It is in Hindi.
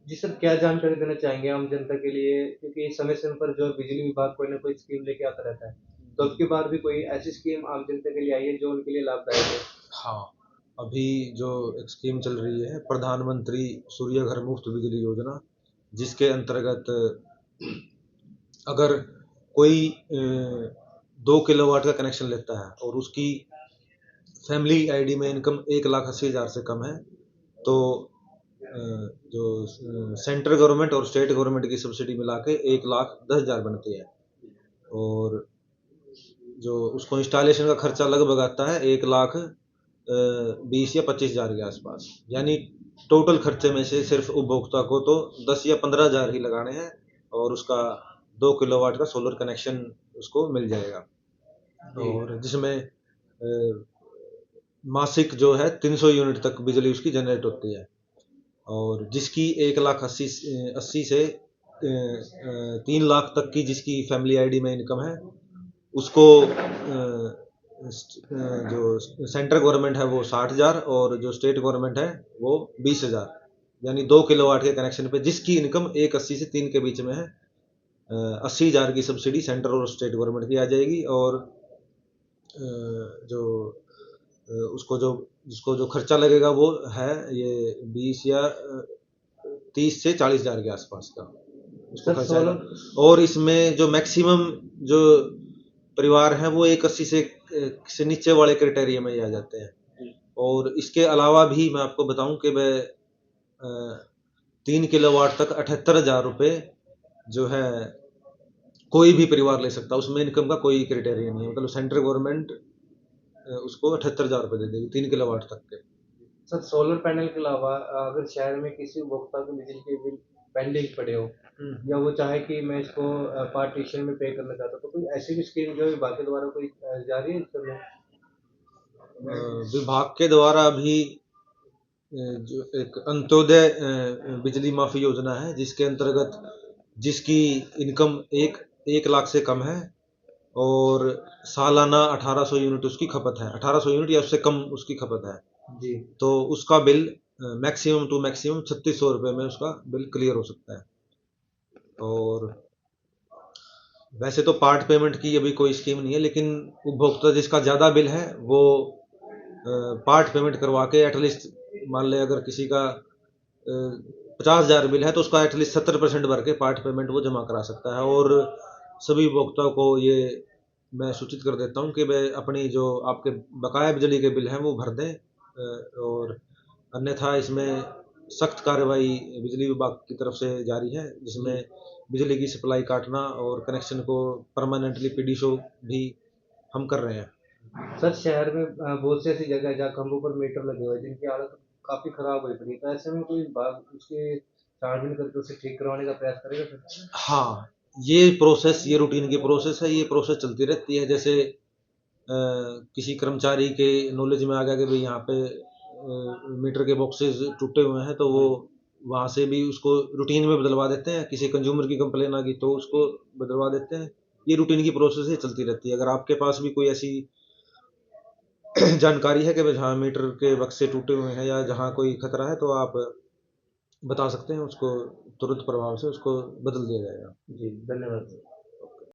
जी सर, क्या जानकारी देना चाहेंगे आम जनता के लिए? क्योंकि समय-समय पर जो बिजली विभाग कोई न कोई स्कीम लेके आता रहता है। तो अब की बार भी कोई ऐसी स्कीम आम जनता के लिए आई है जो उनके लिए लाभदायक है? हाँ, अभी जो एक स्कीम चल रही है प्रधानमंत्री सूर्य घर मुफ्त बिजली योजना, जिसके अंतर्गत अगर कोई 2 किलोवाट का कनेक्शन लेता है और उसकी फैमिली आईडी में इनकम 1,80,000 से कम है, तो जो सेंट्रल गवर्नमेंट और स्टेट गवर्नमेंट की सब्सिडी मिला के 1,10,000 बनती है। और जो उसको इंस्टॉलेशन का खर्चा लगभग आता है 1,20,000 या 25,000 के आसपास। यानी टोटल खर्चे में से सिर्फ उपभोक्ता को तो 10 या 15,000 ही लगाने हैं और उसका 2 किलोवाट का सोलर कनेक्शन उसको मिल जाएगा। जी। और जिसमें मासिक जो है 300 यूनिट तक बिजली उसकी जनरेट होती है। और जिसकी 1,80,000 से 3 लाख तक की जिसकी फैमिली आईडी में इनकम है, उसको जो सेंट्रल गवर्नमेंट है वो 60,000 और जो स्टेट गवर्नमेंट है वो 20,000। यानी 2 किलोवाट के कनेक्शन पे जिसकी इनकम 1,80 से 3 के बीच में है, 80,000 की सब्सिडी सेंट्रल और स्टेट गवर्नमेंट की आ जाएगी। और जो उसको जो जिसको जो खर्चा लगेगा वो है ये 20 या 30 से 40,000 के आसपास का उसको सर खर्चा आएगा। सोलर और इसमें जो मैक्सिमम जो परिवार हैं वो 1,80 से नीचे वाले क्राइटेरिया में ही आ जाते हैं। और इसके अलावा भी मैं आपको बताऊं कि मैं 3 किलोवाट तक 78,000 रुपये जो है कोई भी परिवार ले सकता है। उसमें इनकम का कोई क्राइटेरिया नहीं है, मतलब सेंट्रल गवर्नमेंट उसको 78,000 रुपये दे देगी 3 किलोवाट तक के। सर सोलर पैनल के अलावा अगर शहर में किसी उपभोक्ता को बिजली के बिल पेंडिंग पड़े हो या वो चाहे कि मैं इसको पार्टीशन में पे करना चाहता हूँ, तो कोई ऐसी भी स्कीम जो विभाग के द्वारा कोई जारी है इस समय? विभाग के द्वारा भी जो एक अंत्योदय बिजली माफी योजना है, जिसके अंतर्गत जिसकी इनकम 1 लाख से कम है और सालाना 1800 यूनिट उसकी खपत है, 1800 यूनिट या उससे कम उसकी खपत है, जी। तो उसका बिल मैक्सिमम टू मैक्सिमम 3600 रुपये में उसका बिल क्लियर हो सकता है। और वैसे तो पार्ट पेमेंट की अभी कोई स्कीम नहीं है, लेकिन उपभोक्ता जिसका ज़्यादा बिल है वो पार्ट पेमेंट करवा के एटलीस्ट, मान ले अगर किसी का 50,000 बिल है तो उसका एटलीस्ट 70% भर के पार्ट पेमेंट वो जमा करा सकता है। और सभी उपभोक्ताओं को ये मैं सूचित कर देता हूँ कि वे अपनी जो आपके बकाया बिजली के बिल हैं वो भर दें, और अन्यथा इसमें सख्त कार्रवाई बिजली विभाग की तरफ से जारी है, जिसमें बिजली की सप्लाई काटना और कनेक्शन को परमानेंटली पीडी शो भी हम कर रहे हैं। सर शहर में बहुत सी ऐसी जगह है जहाँ खंभों पर मीटर लगे हुए हैं जिनकी हालत काफी खराब हुई पड़ी है, तो ऐसे में कोई विभाग उसके छानबीन करके उसे ठीक करवाने का प्रयास करेगा सर? हाँ, ये प्रोसेस, ये रूटीन की प्रोसेस है, ये प्रोसेस चलती रहती है। जैसे किसी कर्मचारी के नॉलेज में आ गया कि भाई यहाँ पे मीटर के बॉक्सेस टूटे हुए हैं, तो वो वहाँ से भी उसको रूटीन में बदलवा देते हैं। किसी कंज्यूमर की कंप्लेन आ गई तो उसको बदलवा देते हैं। ये रूटीन की प्रोसेस ही चलती रहती है। अगर आपके पास भी कोई ऐसी जानकारी है कि भाई जहाँ मीटर के बक्से टूटे हुए हैं या जहाँ कोई खतरा है, तो आप बता सकते हैं, उसको तुरंत प्रभाव से उसको बदल दिया जाएगा। जी, धन्यवाद सर।